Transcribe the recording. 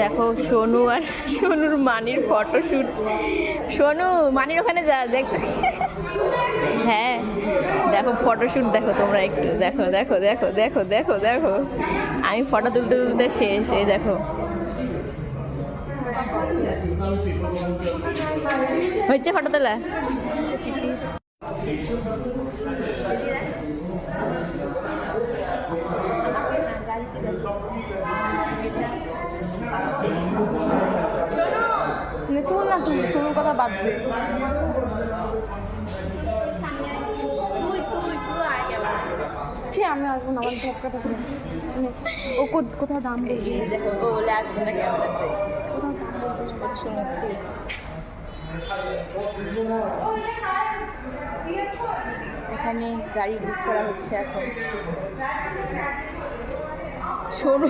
দেখো সোনু আর সোনুর মানির ফটোশুট। সোনু মানির ওখানে যা দেখতে। হ্যাঁ দেখো ফটোশুট দেখো তোমরা একটু, দেখো দেখো দেখো দেখো দেখো দেখো আমি ফটো তুলতে তুলতে শেষ। এই দেখো হয়েছে ফটো তোলা। তুল না, তুই সোনুর কথা বাদ দে। আমি আসবো না, আমার ঝটকাটা করে ও কোথাও দাম বলছি। দেখো ও বলে আসবে না ক্যামেরাতে, কোথাও দাম বলতে। এখানে গাড়ি বুক করা হচ্ছে এখন। সরু